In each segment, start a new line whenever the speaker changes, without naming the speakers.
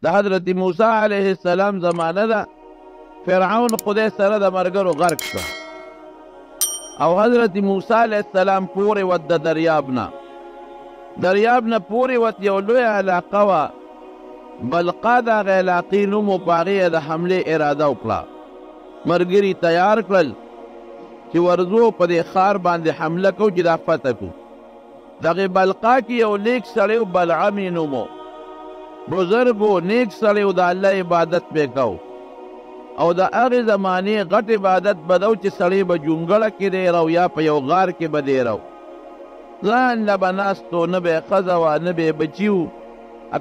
د حضرت موسی علیه السلام زمانه ده. فرعون خدای سره د مرګرو غرق شو او حضرت موسی علیه السلام پورې وت د دریاب نه پورې وت یو لویه علاقه وه. بلقا د هغې علاقې نوم و، په هغې یې د حملې اراده وکړه. ملګري تیار کړل چې ورځو په دې ښار باندې حمله کوو چې دا فتح کړو. دغې بلقا کې یو نیک سړی و، بلعم یې نوم و، بزرګ و، نیک سړی و، د الله عبادت پې کو. او د هغې زمانې غټ عبادت به ده چې سړی به جونګړه کې دی رو یا په یو غار کې به دی رو. ځان له به ناست و، نه به یې ښځه وه نه به یې بچي وو.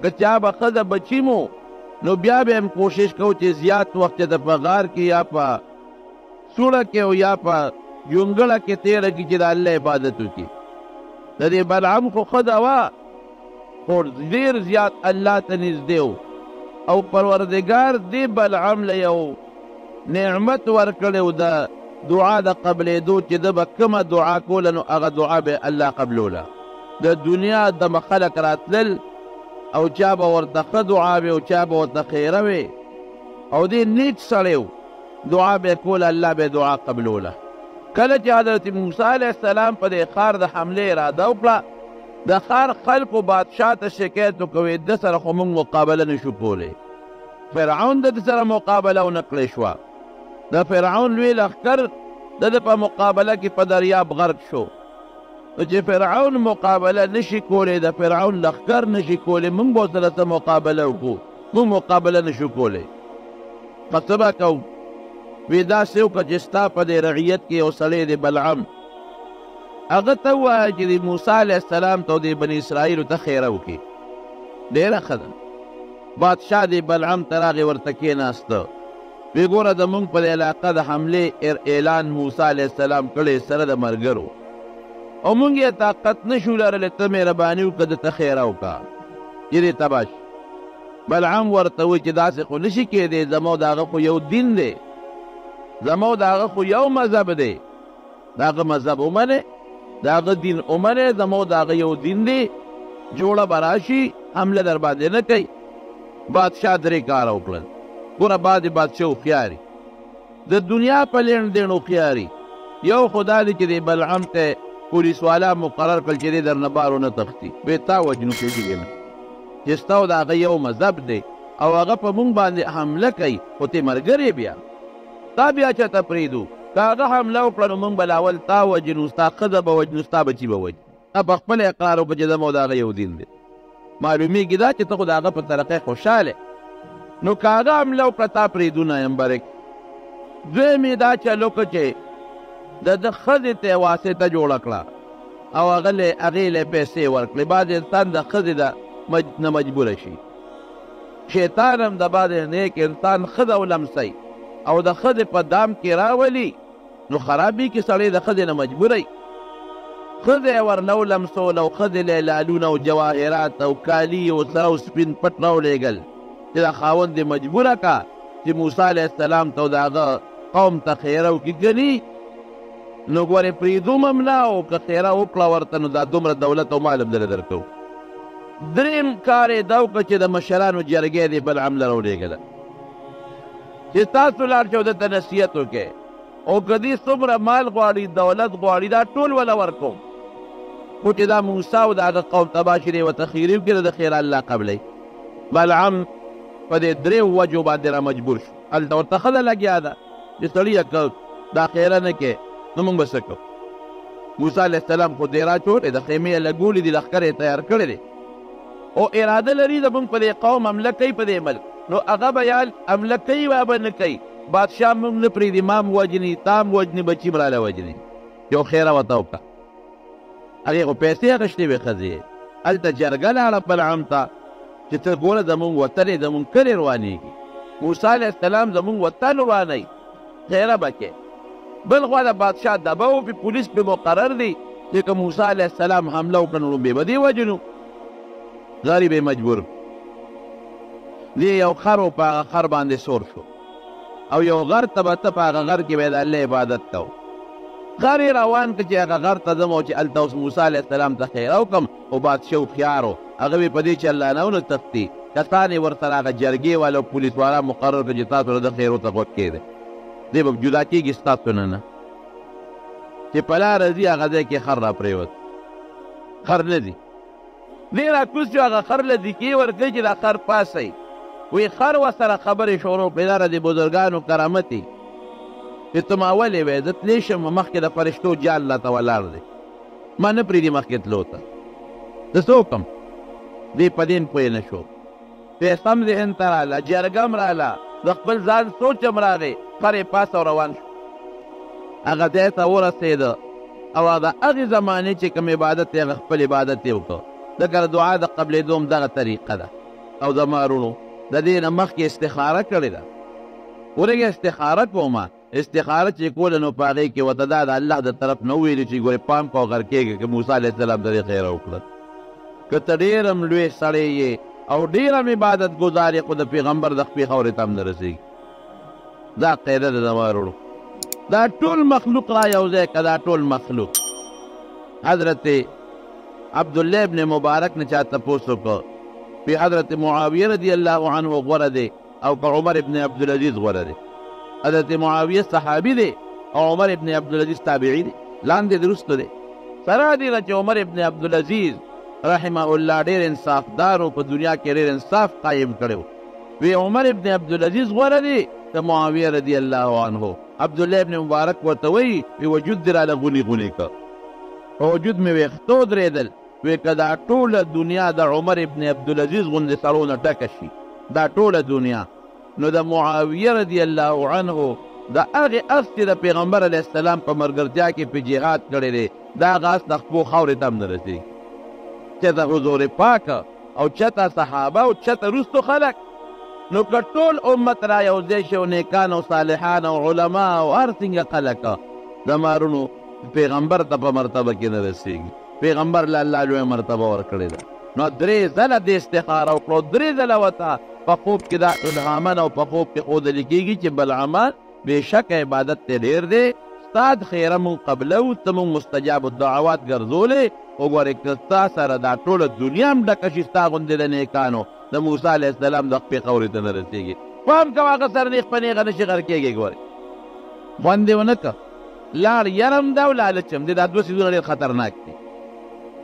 که چا به ښځه بچي مو نو بیا به هم کوشش کوو چې زیات وخت د په غار کې یا په سوړه کې او یا په جونګړه کې تېره کړي چې د الله عبادت وکړي. د دې بلعم خو ښځه وه خو ډېر زیات الله ته نږدې و او پروردګار دې بلعم له یو نعمت ورکړی و د دعا د قبلېدو چې ده به کومه دعا کوله نو هغه دعا به الله قبلوله. د دنیا دمه خلک راتلل او چا به ورته ښه دعا وي او چا به ورته خیره وي او دې نیک سړی و، دعا به یې کوله الله به دعا قبلوله. کله چې حضرت موسی علیه السلام په دې ښار د حملې اراده وکړه، د ښار خلکو بادشاه ته شکایت وکوي د سره خو موږ مقابله نشو کولی. فرعون د سره مقابله ونه کړې شوه. د فرعون لوی لښکر د ده په مقابله کې په دریاب غرق شو. نو چې فرعون مقابله نشي کولی، د فرعون لښکر نشي کولی، موږ به ورسره څه مقابله وکړو؟ موږ مقابله نشو کولی. په څه به کوو؟ وی داسې وکړه چې ستا په دې رعیت کې یو سړی دی بلعم، هغه ته ووایه چې د موسی علیه السلام ته او د بني اسرائیلو ته خیره وکړي. ډېره ښه ده. بادشاه د بلعم ته راغی، ورته کېناسته، وی ګوره زمونږ په دې علاقه د حملې اعلان موسی علیه السلام کړی سره د ملګرو او مونږ یې طاقت نشو لرلی، ته مهرباني وکړه ده ته خیره وکړه چې دې تباه شي. بلعم ورته وایي چې داسې خو نشي کېدی، زما او د هغه خو یو دین دی، زما او د هغه خو یو مذهب دی، د هغه مذهب ومنې، د هغه دین ومنې، زما او د هغه یو دین دی، جوړه به راشي حمله در باندې نه کوي. بادشاه درې کاره وکړل. ګوره بعضې بادشاه هوښیاري، د دنیا په لین دین هوښیاري. یو خو دا دی چې د بلعم ته پولیس والا مقرر کړل چې دی درنه بار ونه تښتي، ویې تا وجنو کېږي نه چې ستا او د هغه یو مذهب دی او هغه په مونږ باندې حمله کوي، خو ته ملګری بیا تا بیا چاته پرېږدو. که هغه حمله وکړه نو مونږ به لاول تا وجنو، ستا ښځه به وجنو، ستا بچي به وجنو. تا په خپله اقرار وکړه چې زما او د هغه یو دین دی. معلومیږي دا چې ته خو د هغه په طریقې خوشحاله. نو که هغه حمله وکړه تا پرېږدو نه یم برک. دویم یې دا چل وکړه چې د ده ښځې ته یې واسطه جوړه کړه او هغې له پیسې ورکړې. بعض انسان د ښځې نه مجبوره شي. شیطان هم د بعض نیک انسان ښځه ولمسی او د ښځې په دام کې راولي نو خرابي کې سړی د ښځې نه مجبوری. ښځه یې ورنه ولمسول او ښځې له لالونه او جواهرات او کالي او سره او سپین پټ راولېږل چې دا خاوند یې مجبوره کا چې موسی علیه السلام ته او د هغه قوم ته خیره وکړي. ګني نو ګورې پرېږدوم هم نه او که خیره وکړه ورته نو دا دومره دولت او مال هم دله درکوو. درېیم کار یې دا وکړه چې د مشرانو جرګې دې بلعم له راولېږله چې تاسو لاړ شئ او دته نصیحت وکړئ او که دې څومره مال غواړي، دولت غواړي، دا ټول وله ورکوم، خو چې دا موسی او د هغه قوم تباه شي دی ورته خیرې وکړي د خیره الله قبلی. بلعم په دې درېو وجو باندې را مجبور شو. هلته ورته ښځه لګیا ده چې سړیه که دا خیره نه کې نو موږ به څه کوو. موسی علیه السلام خو دې راچولی د خیمې یې لګولي دي، لښکر یې تیار کړی دی او اراده لري زموږ په دې قوم حمله کوي په دې ملک. نو هغه به یا حمله کوي یا به نه کوي. بادشاه موږ نه پرېږدي، ما هم وجني، تا هم وجني، بچي هم راله وجني. یو خیره ورته وکړه. هغې خو پیسې اخېستې وې ښځې. هلته جرګه لاړه بلعم ته چې ته ګوره زمونږ وطن یې زمونږ کلي روانېږي، موسی علیه السلام زمونږ وطن روانوي، خیره به کې. بل خوا د بادشاه دبه و پې پولیس پې مقرر دی چې که موسی علیه السلام حمله وکړه نو لومبې به دې وجنو. غریب یې مجبور دې یو خر و په هغه خر باندې سور شو او یو غر ته به ته په هغه غر کې به د الله عبادت کوو. غر یې روان که چې هغه غر ته ځم او چې هلته اوس موسی علیه السلام ته خیره وکړم. خو بادشاه هوښیار و، هغه به په دې چې الله نه ونه تښتي کسان یې ورسره هغه جرګې والا او پولیس والا مقرر کړه چې تاسو د خیر ورته غوږ کېږدئ دی به جدا کېږي ستاسو نه چې په لاره ځي هغه ځای کې خر را پرېوت خر نه ځي دی را کوز شو هغه خر له دیکې ورکوي چې دا خر پاسئ وی خر ورسره خبرې شروع کړې دا د بزرګانو کرامت دی چې ته ما ولې وی زه تللی شم مخکې د فرشتو جال راته ولاړ دی ما نه پرېږدي مخکې تلو ته زه څه وکړم دی په دې پوه نه شو سم ذهن ته راله جرګه هم راله د خپل ځان سوچ هم راغی خر یې پاس او روان شو هغه ځای ته ورسېده او د هغې زمانې چې کوم عبادت دی هغه خپل عبادت یې وکړ ځکه د دعا د قبلېدو هم دغه طریقه ده او زما وروڼو د دې نه مخکې استخاره کړې ده ورېږه استخاره کومه استخاره چې کوله نو په هغې کې ورته دا د الله د طرف نه وویلي چې ګورې پام کوه غر کېږه که موسی علیه السلام ته دې خیره وکړه که ته ډېر هم لوی سړی یې او ډېر هم عبادت ګزار یې خو د پیغمبر د خپې خاورې ته هم نه رسېږي دا قاعده ده زما وروڼو دا ټول مخلوق را یو ځای که دا ټول مخلوق حضرت عبدالله ابن مبارک نے چا تپوس وکړ پی حضرت معاویه رضی الله عنه غوره دی او که عمر ابن عبدالعزیز غوره دی حضرت معاویه صحابي دی او عمر ابن عبدالعزیز تابعی دی لاندې درسته دی سره دی چې عمر ابن عبدالعزیز رحمه الله ډېر انصافدار او په دنیا کې ډېر انصاف قایم کړی وی عمر ابن عبدالعزیز غوره دی که معاویه رضی الله عنه عبدالله ابن مبارک ورته وی وجود دی راله غوني غوني که په وجود مې ویښتو درېدل وی که دا ټوله دنیا د عمر ابن عبدالعزیز غوندې سړو نه ډکه شي دا ټوله دنیا نو د معاویه رضی الله عنه د هغې اس چې د پیغمبر علیه السلام په ملګرتیا کې په جهاد کړی دی دا هغه اس د خپو خاورې ته هم نه رسېږي چېرته حضور پاکه او چېرته صحابه او چېرته وروستو خلک نو که ټول امت را یو ځای شي او نیکان او صالحان او علما او هر څنګه خلکه زما وروڼو پیغمبر ته په مرتبه کې نه رسېږي پیغمبر له الله لویه مرتبه ورکړې ده نو درې ځله د استخاره وکړو درې ځله ورته په خوب کې دا الهامن او په خوب کې ښودلی کېږي چې بلعمان بېشکه عبادت ته ډېر دی ستا د خیره مونږ قبلو ته مونږ مستجاب الدعوات ګرځولې وګورې که ستا سره دا ټوله دنیا هم ډکه شي ستا غوندې د نیکانو د موسی علیه السلام د خپې خاورې ته نه رسېږي پام کوه هغه سره نیغ په نیغه نشي غر کېږي ګورې خوند دې ونه که لاړ یره هم ده او لالچ هم دی دا دوه څیزونه ډېر خطرناک دي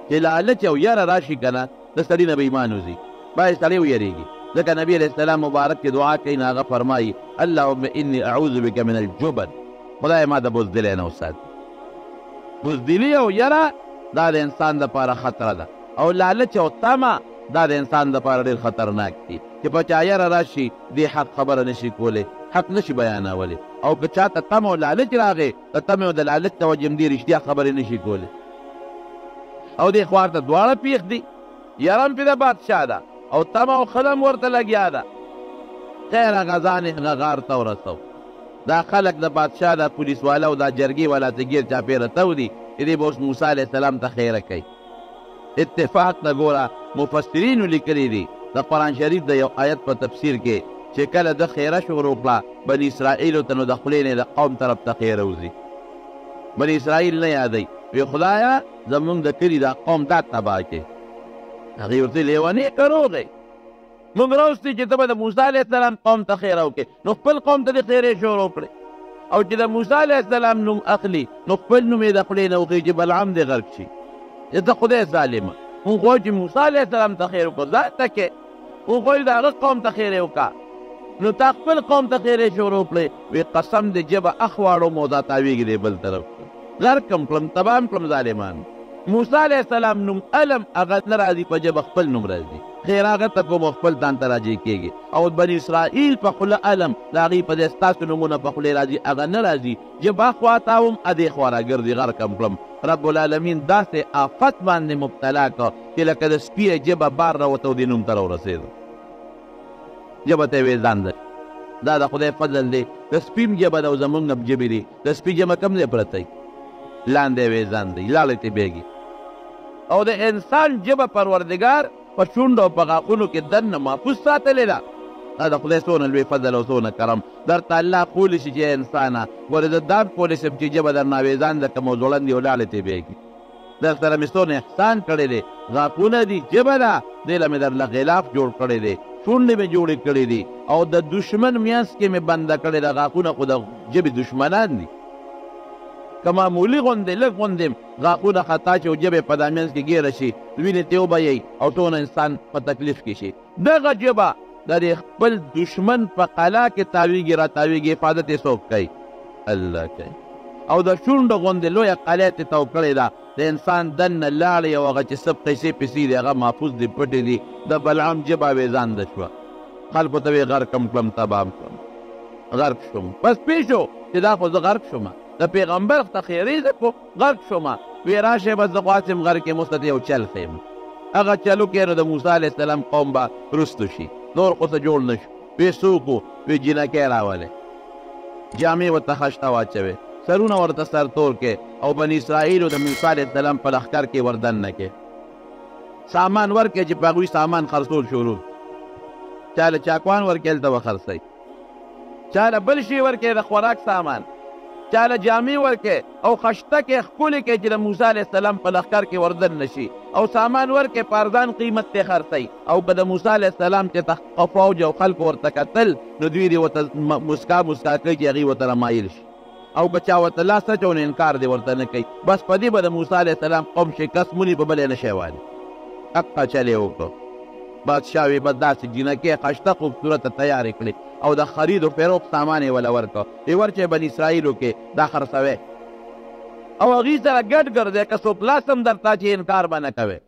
چې لالچ او یره راشي که نه د سړي نه به ایمان وځي باید سړی ویرېږي ځکه نبي علیه السلام مبارک چې دعا کوي نو هغه فرمایي اللهم انی اعوذ بک من الجبن خدای ما د بزدلۍ نه وساتي بزدلي او یره دا د انسان دپاره خطره ده او لالچ او طمع دا د انسان دپاره ډېر خطرناک دي چې په چا یره راشي دې حق خبره نشي کولی حق نشي بیانولی او که چاته طمع او لالچ راغی د طمع او د لالچ د وجې هم دې رښتیا خبرې نشي کولی او دې خوار ته دواړه پیښ دي یره هم پې د بادشاه ده او طمع او ښه هم ورته لګیا ده خیر هغه ځان یې هغه غار ته ورسو دا خلک د بادشاه دا پولیس والا او دا جرګې والا ته ګیر چاپېره تو دي چې دې به اوس موسی علیه السلام ته خیره کوي اتفاق ته ګوره مفسرینو لیکلي دي د قرآن شریف د یو آیت په تفسیر کې چې کله د خیره شروع کړه بني اسرائیلو ته نو د خولې نه د قوم طرف ته خیره وځي بني اسرائیل نه یادوي وی خدایه زمونږ د کلي دا قوم دا تباه کړې هغې ورته لیونې که روغې مونږ راوستي چې ته به د موسی علیه السلام قوم ته خیره وکړې نو خپل قوم ته د خیرې شروع کړې او چې د موسی علیه السلام نوم اخلي نو خپل نوم یې د خولې نه وخېږي چې بلعم دې غرق شي ته خدای ظالمه مونږ غواړو چې موسی علیه السلام ته خیر وکړو ځان ته کې مونږ غواړو د هغه قوم ته خیرې وکړه نو تا خپل قوم ته خیرې شروع کړې وی قسم دې ژبه اخواړو مو دا تاویږي دې بل طرف غرق هم کړم تباه هم کړم ظالمان موسی علیه السلام نوم علم هغه نه راځي په ژبه خپل نوم راځي خیر هغه ته کوم خپل ځان ته راجع کېږي او بني اسرائیل په خوله علم د هغې په دې ستاسو نومونه په خولې راځي هغه نه راځي ژبه خوا تاوم ادې خوا راګرځي غرق هم کړم رب العالمین داسې آفت باندې مبتلا کړه چې لکه د سپي ژبه بار راوته او دې نوم ته راورسېده ژبه ته یې ویې ځان دی دا د خدای فضل دی د سپي هم ژبه ده او زمونږ هم ژبې دي د سپي ژبه کوم ځای پرته لاندې ویې ځان دی لاړې ته بیږي او د انسان ژبه پروردګار په شونډو او په غاښونو کې دننه محفوظ ساتلې ده دا د خدای څونه لوی فضل او څونه کرم درته الله کولی شي چې انسانه ګورې زه دا کولی شم چې ژبه درنه ویزان ده که مو ځوړندې او لاړې ته بیږي در سره مې څونه احسان کړی دی غاښونه دي ژبه ده دې له مې درله غلاف جوړ کړی دی شونډې مې جوړې کړې دي او د دشمن میانس کې مې بنده کړې ده غاښونه خو د ژبې دشمنان دي که معمولي غوندې لږ غوندې غاښونه خطا چې ژبې په دا منځ کې ګیره شي وینې ترې وبهیئ او ټول انسان په تکلیف کې شي دغه ژبه د دې خپل دشمن په قلا کې تاویږي را تاویږي حفاظت یې څوک کوي الله کوي او د شونډو غوندې لویه قلعه ترې تو کړې ده د انسان دننه لاړې او هغه چې څه پیسې پیسې دي هغه محفوظ دي پټې دي د بلعام ژبه ویزانده شوه خلکو ته یې غرقم کړم تبام کړم غرق شوم بس پوه شو چې دا خو زه غرق شوم د پیغمبر ته خیرې زه خو غرق شوم وی راشئ بس زه خواستم غرق کې مو ته یو چل ښیم هغه چلو کې نو د موسی علیه السلام قوم به رستو شي نور خو څه جوړ نه شو وی څوک و وی جینکۍ راولې جامې ورته خشته واچوې سرونه ورته سرتور کې او بني اسرائیلو د موسی علیه السلام په لښکر کې وردننه کې سامان ورکړې چې په هغوی سامان خرڅول شروع چاله چاکوان ورکړې هلته به خرڅوي چاله بل شي ورکړې د خوراک سامان چاله جامې ورکړې او خشته کې ښکلې کې چې د موسی علیه السلام په لښکر کې وردننه شي او سامان ورکړې په ارزان قیمت ته خرڅوي او که د موسی علیه السلام چې فوج او خلکو ورته کتل نو دوی دې ورته مسکا کوي چې هغوی ورته رامایل شي او که چا ورته لاس اچو نو انکار دې ورته نه کوي بس په دې به د موسی علیه السلام قوم شکست موني په بل یې نشی والي حقه چل یې وکړو بادشاه وی بس داسې جینکۍ خشته خوبصورته تیارې کړې او د خرید و فروغ سامان یې وله ورکړه وی ورچې بني اسرائیلو کې دا خرڅوی او هغوی سره ګډ ګرځی که څوک لاس هم درته چې انکار به نه کوې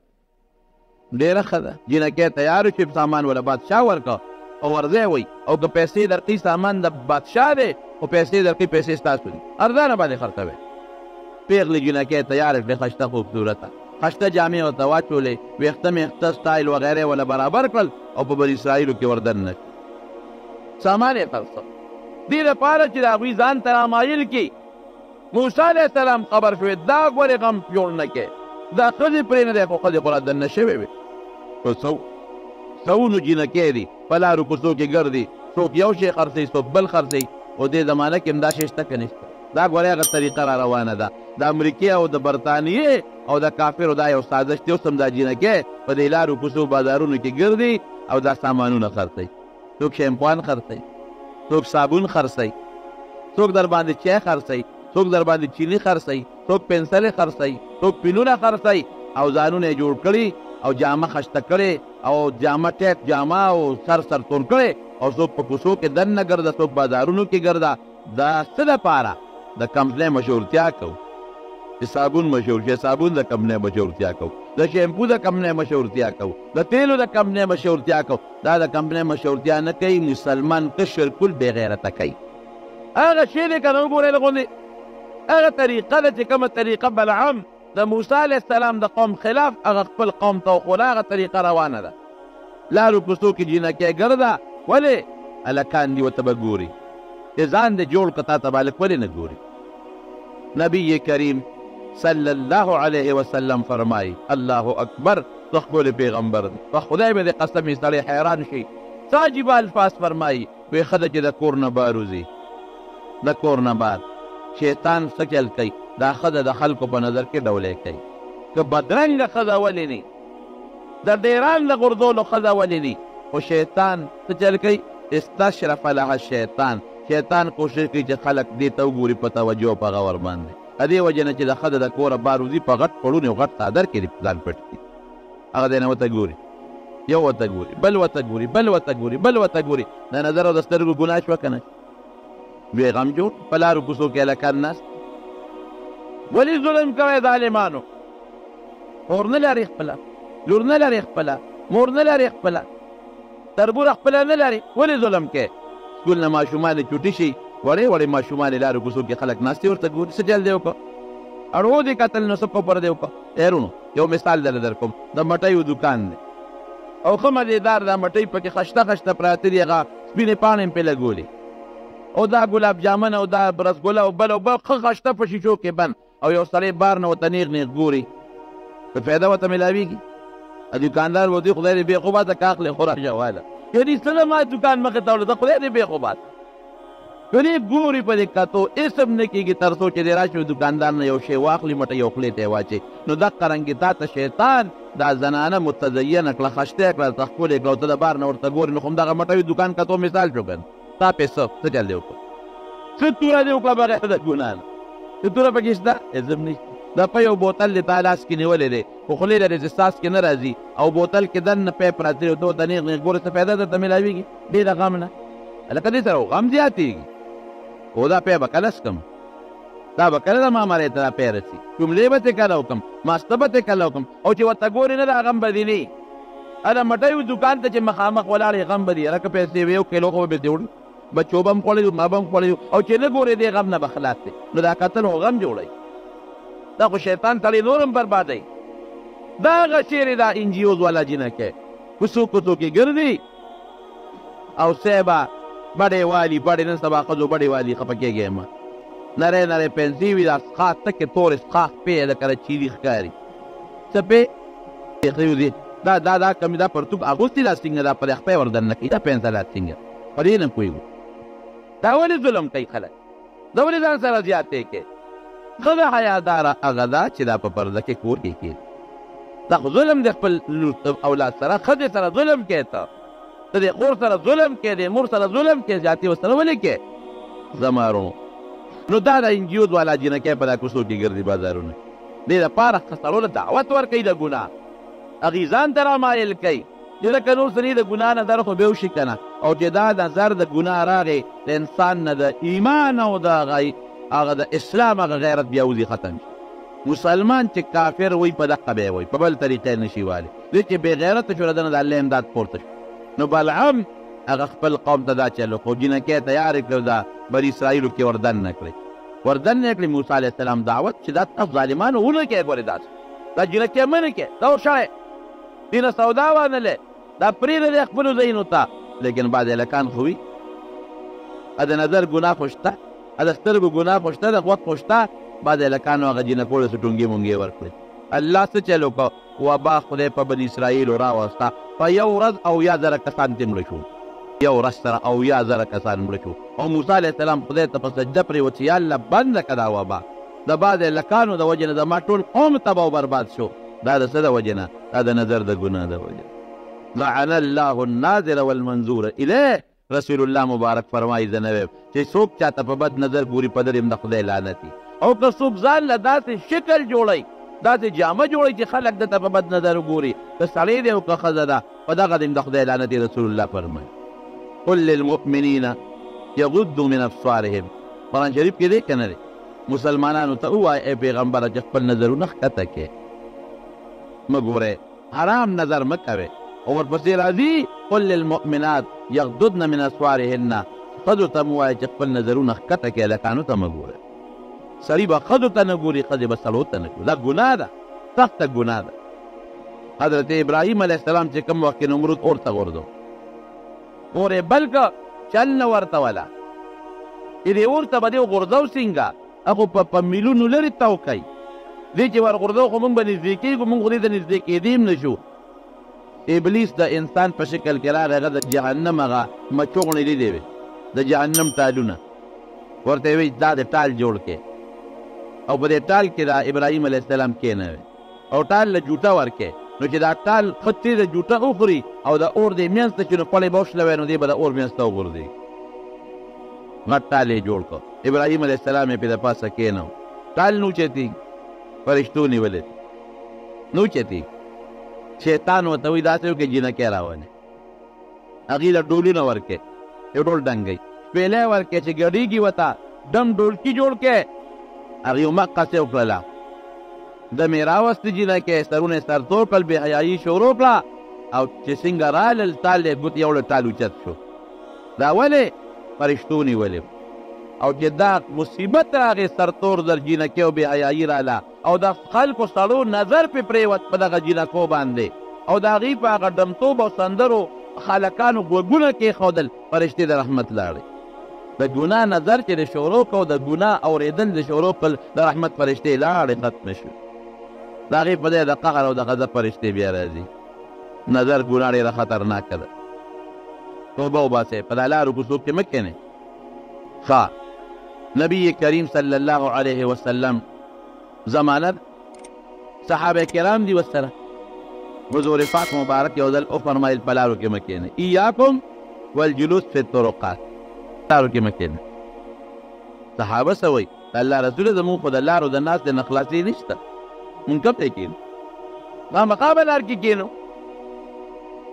ډېره ښه ده جینکۍ تیار شي سامان وله بادشاه ورکړه او ورځی وی او که پیسې درکوي سامان د بادشاه دی خو پیسې درکوي پیسې ستاسو دي ارزانه باندې خرڅوی پیغلې جینکۍ تیاره کړې خشته خوبصورته خشته جامې ورته واچولې ویښته میښته سټایل وغیرې وله برابر کړل او په بني اسرائیلو کې وردننه سامان یې خرڅه دې لپاره چې د هغوی ځان ته رامایل کړي موسی علیه السلام خبر شوې دا ولې غم جوړ نه کې دا ښځې پرې نه دی خو ښځې خو رادننه شوې وې خو څو نو جینکۍ دي په لارو کوڅو کې ګرځي څوک یو شی خرڅوي څوک بل خرڅوي خو دې زمانه کې هم دا شی شته که نشته دا ګورې هغه طریقه را روانه ده د امریکې او د برطانیې او د کافرو دا یو سازش دی اوس هم دا جینکۍ په دې لارو کوڅو بازارونو کې ګرځي او دا سامانونه خرڅوي څوک شیمپوان خرڅوي څوک صابون خرڅوي څوک در باندې چای خرڅوي څوک در باندې چینی خرڅوي څوک پنسلې خرڅوي څوک پینونه خرڅوي او ځانونه یې جوړ کړي او جامه خشته کړې او جامه ټیټ جامه او سر تور کړې او څوک په کوڅو کې دننه ګرځه څوک بازارونو کې ګرځه دا څه دپاره د کمپنۍ مشهورتیا کوو چې صابون مشهور شي صابون د کمپنۍ مشهورتیا کوو د شیمپو د کمپنۍ مشهورتیا کوو د تیلو د کمپنۍ مشهورتیا کوو دا د کمپنۍ مشهورتیا نه کوي مسلمان کشر کل بې غیرته کوي هغه شی دی که نه وګورئ غوندې هغه طریقه ده چې کومه طریقه بلعام د موسی علیه السلام د قوم خلاف هغه خپل قوم ته وښوله هغه طریقه روانه ده لارو کوڅو کې جینکۍ ګرده ولې هلکان دي ورته به ګوري چې ځان دې جوړ که تا ته به هلک ولې نه ګوري نبی کریم صلی الله علیه وسلم فرمایي الله اکبر د ښکلي پیغمبر په خدای به دې قسم یې سړی حیران شي عجیبه الفاظ فرمایي وی ښه ده چې د کور نه بار وځي د کور نه بار شیطان څه چل کوي دا ښځه د خلکو په نظر کې ډولۍ کوي که بدرنګه ښځه ولې نی د ډیران د غورځولو ښځه ولې نی خو شیطان څه چل کوي استشرف لها شیطان کوشش کوي چې خلک دې ته وګوري په توجه په غور باندې د دې وجې نه چې د ښځه د کوره بار وځي په غټ پړونې او غټ څادر کې ځان پټ کړي هغه دی نه ورته ګوري یو ورته ګوري بل ورته ګوري بل ورته ګوري بل ورته ګوري د نظر او د سترګو ګناه شوه که نه وی غم جوړ په لارو کوڅو کې هلکان ناست ولې ظلم کوئ ظالمانو مور نه لري خپله لور نه لري خپله مور نه لري خپله تربوره خپله نه لري ولې ظلم کوې سکول نه ماشومان یې چوټي شي وړې وړې ماشومان یې لارو کوڅو کې خلک ناستې ورته ګوري څه چل دی وکړه اړو دې کتل نو څه کوپر دی وکړه هیرونو یو مثال در کوم د مټیو دوکان دی او ښه مزېدار دا مټۍ پکې خشته خشته پراته دي هغه سپینې پاڼې هم پرې لګولې او دا ګلاب جامن او دا رسګله او بل ښه خشته په شیشو کې بند او یو سړی بار نه ورته نیغ نیغ ګوري په فایده ورته میلاویږي دوکاندار ورته خدای دې بېخوباته که اخلې خو راشه واله یعنې څه نه ما دوکان مخې ته وړه ته خدای دې بېخوباته کنی ګوري په دې کتو اسم نه کېږي تر څو چې دی راشي دوکاندار نه یو شی واخلي مټه یو خولې ته یې واچي نو دقه رنګې تا ته شیطان دا زنانه متزینه کړه ښایسته کړه ته ښکلې کړه او ته د بار نه ورته ګورې نو خو همدغه مټه وي دوکان کتو مثال شو که نه تا پې څه چل دی وکړه څه توره دې وکړه بغیر د ګناه نه څه توره پکې شته عزم نشته دا په یو بوتل د تا لاس کې نیولی دی خو خولې لرې چې ستاس کې نه راځي او بوتل کې دننه پیپ راځي او ته ورته نیغ نیغ ګورې څه فایده درته میلاویږي ډېره غم نه هلکه دې سره غم زیاتېږي او دا پی به کله څکم دا به کله د مامرۍ ته دا پی رسي جملې به ترې کله وکړم ماسته به ترې کله وکړم او چې ورته ګورې نه دا غم به دې نه هله مټۍ وي دوکان ته چې مخامخ ولاړې غم به دي هلکه پیسې وې یو کیلو خو به دې وړي بچو به هم خوړلی ما به هم خوړلی او چې نه ګورې دې غم نه به خلاص دی نو دا کتل خو غم جوړوي دا خو شیطان تړي نور هم بربادوي دا هغه چیرې دا انجیوز والا جینکۍ کوڅو کوڅو کې ګرځي او صیبه بڑے والی بڑے نن سبا ښځو بڑې والي خفه کېږي ما نری نری پنسي وي دا سخا تکې تورې سخاښ پې لکه د چیري ښکاري څه پې دا کمې دا پرتوګ اغوستې دا څنګه دا په خپې ور دننه کوي دا پنسه دا څنګه په دې نه پوهېږو دا ولې ظلم کوي خلک دا ولې ځان سره زیاتې کوي ښځه حیاداره هغه ده چې دا په پرده کې کور کې کېږي دا خو ظلم دی خپل اولاد سره ښځې سره ظلم کوي ته ته د خور سره ظلم کې د مور سره ظلم کې زیاتې ورسره ولې کې زمارو نو دا د انجیوز والا جینکۍ په دا کوڅو کې ګرځي بازارونه دې دپاره سړو له دعوت ورکوي د ګناه هغې ځان ته رامایل کوي چې ځکه نور سړي د ګناه نظر خو به وشي که نه او چې دا نظر د ګناه راغی د انسان نه د ایمان او د هغه د اسلام هغه غیرت بیا وځي ختم شي مسلمان چې کافر وي په دقه به یې وي په بل طریقې نه شي والی دی چې بې غیرته شو د نه د الله امداد پورته شو نو بلعم هغه خپل قوم ته دا چلو خو جینکۍ تیارې کړو دا بني اسرائیلو کې وردن نه کړې وردن نه کړې موسی علیه السلام دعوت چې دا تاسو ظالمانو ونه کوې ګورې داسې دا جینکۍ مه نه کوې دا ورشړی دې نه سودا وانلې دا پرېږده دې خپلو ځایونو ته لیکن بعض هلکان خو وي د نظر ګناه خو شته د سترګو ګناه خو شته د غوږ خو شته بعض هلکانو هغه جینکو له څه ټونګې مونګې ورکړې الله څه چل وکړه وبا خدای په بني اسرائیلو راوسته په یو ورځ او یا زره کسان ترې مړه شو یو ورځ سره او یا زره کسان مړه شو او موسی علیه السلام خدای ته په سجده پرېوت چې یا الله بنده کړه دا وبا د بعض هلکانو د وجې نه زما ټول قوم تباه و برباد شو دا د څه د وجې نه دا د نظر د ګناه د وجې لعن الله الناظر والمنظور الیه رسول الله مبارک فرمایي زه نه ویم چې څوک چاته په بد نظر ګوري په در د خدای لعنتي او که څوک ځان له داسې شکل جوړوي داسې جامه جوړوي چې خلک دته په بد نظر وګوري که سړی دی او که ښځه ده په دغه د خدای لعنتي رسول الله فرمایي قل للمؤمنین یغضوا من ابصارهم قرآن شریف کې دی که نه دی مسلمانانو ته ووایه ای پیغمبره چې خپل نظرونه ښکته کړې مه ګورئ حرام نظر مه کوئ او ورپسې راځي قل للمؤمنات یغضضن من ابصارهن ښځو ته مه وایه چې خپل نظرونه ښکته کړئ هلکانو ته مه ګورئ سړي به ښځو ته نه ګوري ښځې به سړو ته نه ګوري دا ګناه ده سخته ګناه ده حضرت ابراهیم علیه السلام چې کوم وخت کې نمرود اور ته غورځو اور یې بل که چل نه ورته وله چې دې اور ته به دې غورځو څنګه هغو په میلونو لرې تاو کوي دې چې ور غورځو خو مونږ به نږدې کېږو مونږ خو دې ته نږدې کېدی هم نه شو ابلیس د انسان په شکل کې راغی هغه د جهنم هغه مچوغڼې لیدې وې د جهنم ټالونه ورته یې وایي دا د ټال جوړ کې او په دې ټال کې دا ابراهیم علیه السلام کېنوي او ټال له جوټه ورکې نو چې دا ټال ښه تېزه جوټه وخوري او د اور دې منځ ته چې نو پړی به وشلوی نو دې به د اور منځ ته وغورځي غټ ټال یې جوړ کړ ابراهیم علیه السلام یې پې د پاسه کېنو ټال نه اوچتېږي فرشتو نیولې نه اوچتېږي شیطان ورته وایي داسې وکړې جینکۍ راونې هغې له ډولونه ورکې یو ډول ډنګی شپېلی ورکې چې ګډېږي ورته ډم ډولکي جوړ کړې هغې مقصې وکړله دمې راوستې جینکۍ سرونه یې سرتور کړل بې حیایي شروع کړه او چې څنګه رالل ټال یې ګوت یو له ټال اوچت شو دا ولې فرشتو نیولې او چې دا مصیبت راغې سرتور در جینکۍ او بې حیایي راله او د خلکو سړو نظر پې پرېوت په دغه جینکو باندې او د هغې په هغه ډمتوب او سندرو خلکانو غوږونه کېښودل فرشتې د رحمت لاړې د ګناه نظر چې د شروع کو د ګناه اورېدل د شروع کړل د رحمت فرشتې لاړې ختمه شو د هغې په دی د قهر او د غضب فرشتې بیا راځي نظر ګناه ډېره خطرناکه ده توبه وباسئ په دا لارو کوڅو کې مه کښېنئ خا نبی کریم صلی الله علیه وسلم ضمانت صحابه کرام دی وسره حضور پاک مبارک یو ځل او فرمایل پلارو کې مکینه ایاکم والجلوس فی الطرقات پلارو کې مکینه صحابه سوی الله رسول زمون خو د لارو د ناس د نخلاصي نشته مونږ کب ته کینو ما مقابل لار کې کینو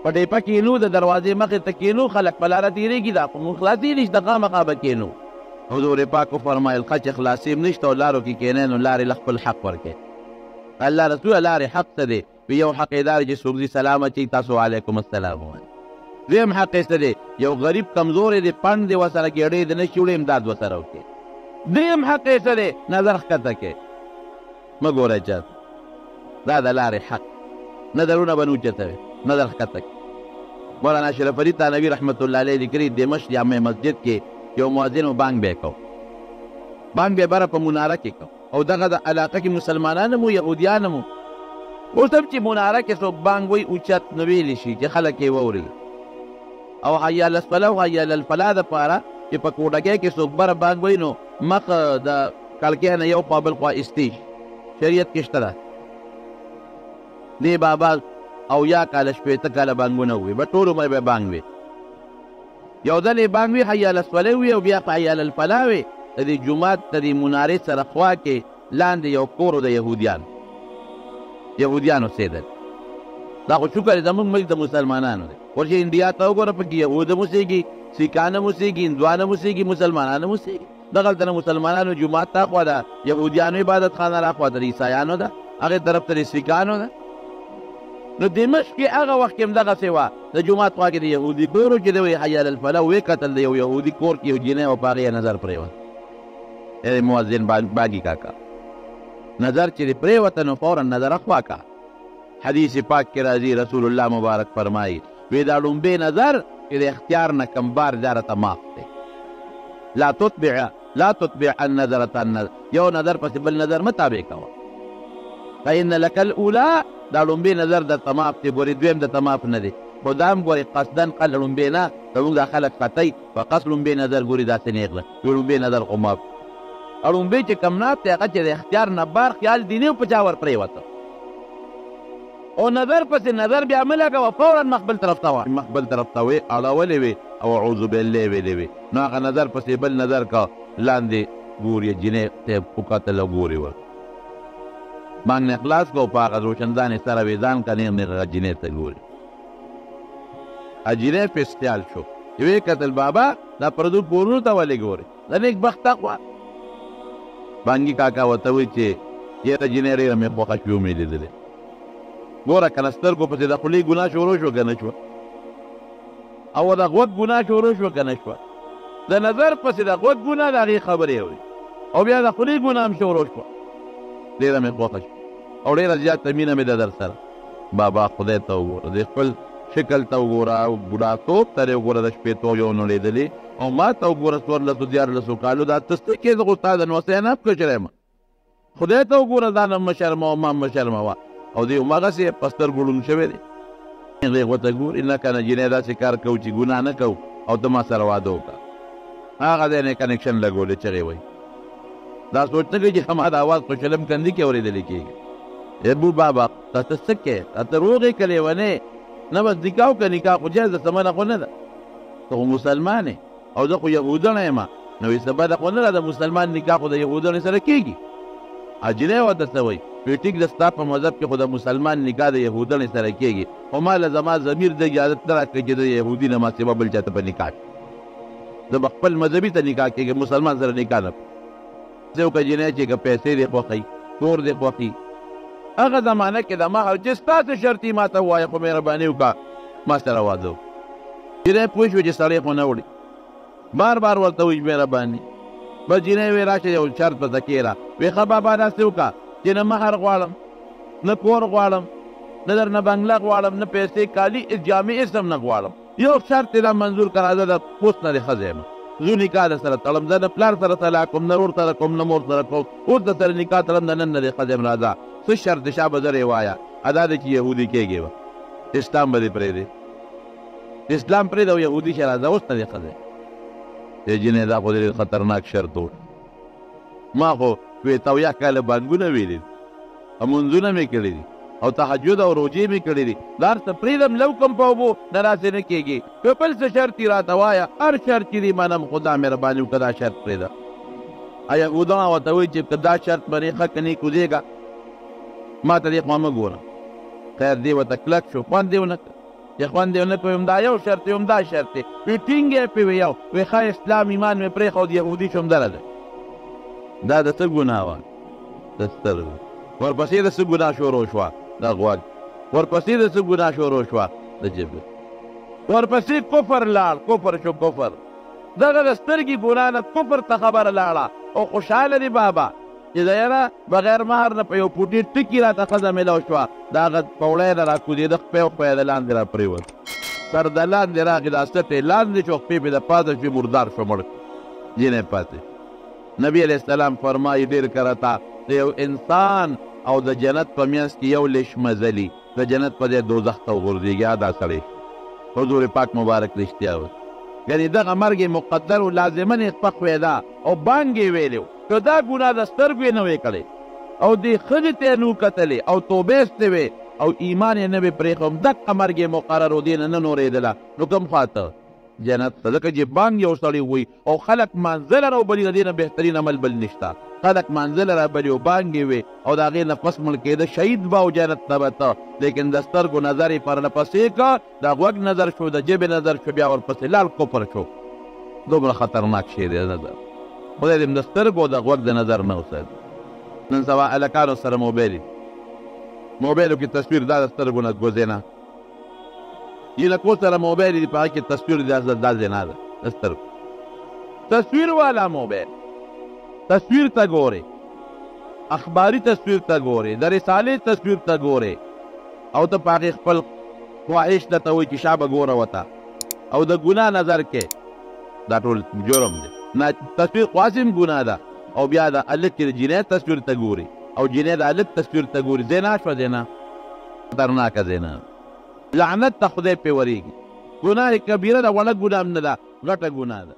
په ډیپه کینو د دروازې مخې ته کینو خلک په لاره تېرېږي دا خو مونږ خلاصي نشته خامخا به کینو حضور پاک فرمایل ښه چې خلاصي هم نشته او لارو کې کینې نو لارې له خپل حق ورکړې الله رسول لارې حق څه دی یو حق یې دا دی چې څوک دي سلام اچوي تاسو علیکم السلام وایي دویم حق یې څه دی یو غریب کمزوری دی پنډ دی ورسره ګېډۍ دی نشي وړی امداد ورسره وکړي دریم حق یې څه دی نظر ښکته کړې مه ګوره چاته دا د لارې حق نظرونه به نه اوچتوي نظر ښکته کړي مولانا اشرف علي تانوي رحمت الله علیه لیکلي دمشق جامع مسجد کې یو مؤذن و بانګ به یې کو بانګ به یې بره په مناره کې کو او دغه د علاقه کې مسلمانان هم یهودیان هم اوس هم چې مناره کې څوک بانګ وایي اوچت نو ویلی شي چې خلک یې واوري او حی علی الصلاة او حی علی الفلاح دپاره چې په کوټګۍ کې څوک بره بانګ وایي نو مخ د کړکۍ نه یو په بل خوا ایستي شریعت کې شته ده دې بابا او یا کاله شپېته کاله بانګونه ووي به ټول عمر به بانګ وي یو ځل یې بانګ وي حی علی الصلاة وي او بیا په حی علی الفلاح وي د دې جومات د دې منارې سره خوا کې لاندې یو کور د یهودیانو اوسېدل دا خو شکر دی زموږ ملک د مسلمانانو دی ورشي انډیا ته وګوره پکې یهود هم اوسېږي سیکان هم اوسېږي هندوان هم اوسېږي مسلمانان هم اوسېږي دغلته نه مسلمانانو جومات ته خوا ده یهودیانو عبادت خانه راخوا ده د عیسایانو ده هغې طرف ته د سیکانو ده نو دمشق کې هغه وخت کې هم دغسې وه د جومات خوا کې د یهودي کور و چې دی وایي حی علی الفلاح ویې کتل د یو یهودي کور کې یو جینۍ وه په هغې یې نظر پرېوت مؤذن باګي کاکا نظر چې دې پرېوته نو فورا نظر اخوا کا حدیث پاک کې راځي رسول الله مبارک فرمایي وی دا لومبی نظر چې د اختیار نه کم بار دارته معاف دی لا تتبع النظرة النظر یو نظر پسې بل نظر مه تابع کوه فإن لك الأولى دا لومبی نظر درته معاف دی ګورې دویم درته معاف نه دی خو دا هم ګورې قصدن قل لومبی نه زموږ دا خلک خطی په قصد لومبی نظر ګورې داسې نیغله یو لومبی نظر خو معاف اړومبی چې کم ناف دی هغه چې د اختیار نه بار خیال دی نه په چا ور پرېوته او نظر پسې نظر بیا مه لګوه فورا مخ بل طرف ته وه مخ بل طرف ته وې اړولې وې او اعوذ بالله ویلې وې نو هغه نظر پسې بل نظر کا لاندې ګورې جینۍ ته وکتل او ګورې وه بانګ نه خلاص کو په هغه روشندانې سره وې ځان کا نیغ نیغ هغه جینۍ ته ګورې جینۍ فستیال شو ویې کتل بابا دا پردو کورونو ته ولې ګورې د نیک بخته خوا بانګي کاکا ورته وایي چې یاره جینۍ ډېره مې خوښه شوې مې لیدلې ګوره که نه سترګو پسې د خولې ګناه شروع شوه که نه شوه او د غوږ ګناه شروع شوه که نه شوه د نظر پسې د غوږ ګناه د هغې خبرې اوري او بیا د خولې ګناه هم شروع شوه ډېره مې خوښه شوه او ډېره زیاته مینه مې ده در سره بابا خدای ته وګوره د خپل شکل ته وګوره او بوډاتوب ته دې وګوره د شپېتو یو نو لیدلې او ما ته وګوره څوارلسو دیارلسو کالو دا ته څه کې زه خو ستا د نوسۍ نه کچری یم خدای ته وګوره دا نه مه شرموه ما مه شرموه او دی هماغسې په سترګو ړوند شوی دی هغې ورته ګوري نه که نه جینۍ داسې کار کوو چې ګناه نه کوو او ته ما سره واده وکړه هغه دی نه کنیکشن لګولی چغې وایي دا سوچ نه کوي چې ما د اواز په شلم کندي کې اورېدلی کېږي بو بابا تا ته څه کې تا ته روغې که لیونې نه بس نکاح وکړه نکاح خو جایز ده سمنه خو نه ده ته خو مسلمان او زه خو یهودڼه یم نو وایي څه بده خو نه ده د مسلمان نکاح خو د یهودڼې سره کېږي جینۍ ورته څه وایي وایي ټیک ده ستا په مذهب کې خو د مسلمان نکاح د یهودڼې سره کېږي خو ما له زما ضمیر د اجازت نه راکوي چې د یهودي نه ما سوا بل چاته په نکاح زه به خپل مذهبي ته نکاح کېږي مسلمان سره نکاح نه زه وکړه جینۍ چې که پیسې دې خوښوي کور دې خوښي هغه زمانه کې د مهر چې ستاسې شرطي ما ته ووایه خو مهرباني وکړه ما سره واده وکړه جینۍ پوه شوه چې سړی خو نه وړي بار بار ورته وایي مهرباني بس جینۍ وایي راشه یو شرط پسې کښېره وایي ښه بابا داسې وکړه چې نه مهر غواړم نه کور غواړم نه درنه بنګله غواړم نه پیسې کالي جامې هېڅ هم نه غواړم یو شرط یې را منظور کړه زه د پوست نه د ښځه یم زه نکاح در سره تړم زه نه پلار سره طلاق کوم نه ورور سره کوم نه مور سره کوم اوس در سره نکاح تړم د نن نه د ښځه یم راځه څه شرط دی شابه زر یې وایه ادا دی چې یهودي کېږې به اسلام به دې پرېږدې اسلام پرېږده او یهودي شي راځه اوس نه دې ښځه چې جنې دا خو ډېر خطرناک شرط و. ما خو 70 کاله بانګونه ویلي دي، مونځونه مې کړي دي او تهجد او روجې مې کړي دي. دا هر څه پرېږدم لو کوم په اوبو نه راسې نه کېږي. که بل څه شرط یې راته وایه، هر شرط چې دي منم، خو دا مهرباني وکړه دا شرط پرېږده. یهودان ورته وایي چې که دا شرط منې ښه که نه کوزېږه، ما ته دې خوا مه ګوره. خیر دی ورته کلک شو، خوند یې ونه کړ. چې خوند یې ونه کړ، ویم دا یو شرط دی، ویم دا شرط دی. وی ټینګ یې پرې وی یو، وی ښه اسلام ایمان مې پرېښود، یهودي شوم دره ده. دا د څه ګناه وه؟ د سترګو. ورپسې د څه ګناه شروع شوه؟ د غوږ. ورپسې د څه ګناه شروع شوه؟ د ژبې. ورپسې کفر لاړ، کفر شو کفر. دغه د سترګې ګناه نه کفر ته خبره لاړه او خوشحاله دی بابا چې د یاره بغیر مهر نه په یو پوټي ټکي راته ښځه میلاو شوه. د هغه پوړی نه راکوزېده، خپۍ او خپۍ د لاندې را پرېوت، سر د لاندې راغی، دا سټې لاندې شو، خپې پې د پاته شوې، مردار شو، مړ جینۍ پاتې. نبی علیه السلام فرمایي ډېر کرته د یو انسان او د جنت په منځ کې یو لیش مزلي، د جنت په ځای دوزخ ته وغورځېږي. دا سړی حضور پاک مبارک رښتیا وایي. یعنې دغه مرګ یې مقدر و، لازمن یې سپک ویده او بانګ یې ویلی و. که دا ګناه د سترګو یې نه وی کړی او دې ښځې ته یې نه کتلې او توبې ایستې وې او ایمان یې نه وی پرېښود، دقه مرګ یې مقرر و، دې نه نه نورېدله. نو کوم خواته؟ جنت ته. ځکه چې بانګ یو سړی ووایي او خلک مانځله راوبلي، د دې نه بهترین عمل بل نشته. خلک مانځله رابلي او بانګ یې وې او د هغې نفس مړ کېده، شهید به او جنت ته به ته. لیکن د سترګو نظر یې پرله پسې که، د غوږ نظر شو، د ژبې نظر شو، بیا ورپسې لاړ کفر شو. دومره خطرناک شی دی نظر. خدای دې د سترګو او د غوږ د نظر نه وساتي. نن سبا هلکانو سره موبایل وي، موبایلو کې تصویر دا د سترګو نه ګوزې نه، جینکو سره موبایل دی، په هغه کې تصویر دا زنا ده د سترګو. تصویر والا موبایل، تصویر ته ګورې، اخباري تصویر ته ګورې، د رسالې تصویر ته ګورې او ته په هغې خپل خواهش درته وایي چې شا به ګوره ورته او د ګناه نظر کې. دا ټول جرم دی. تصویر خو هسې هم ګناه ده. او بیا د هلک چې د جینۍ تصویر ته ګوري او جینۍ د هلک تصویر ته ګوري، زنا شوه، زنا خطرناکه زنا. لعنت ته خدای پرې ورېږي. ګناه کبیره ده، وړه ګناه هم نه ده، غټه ګناه ده.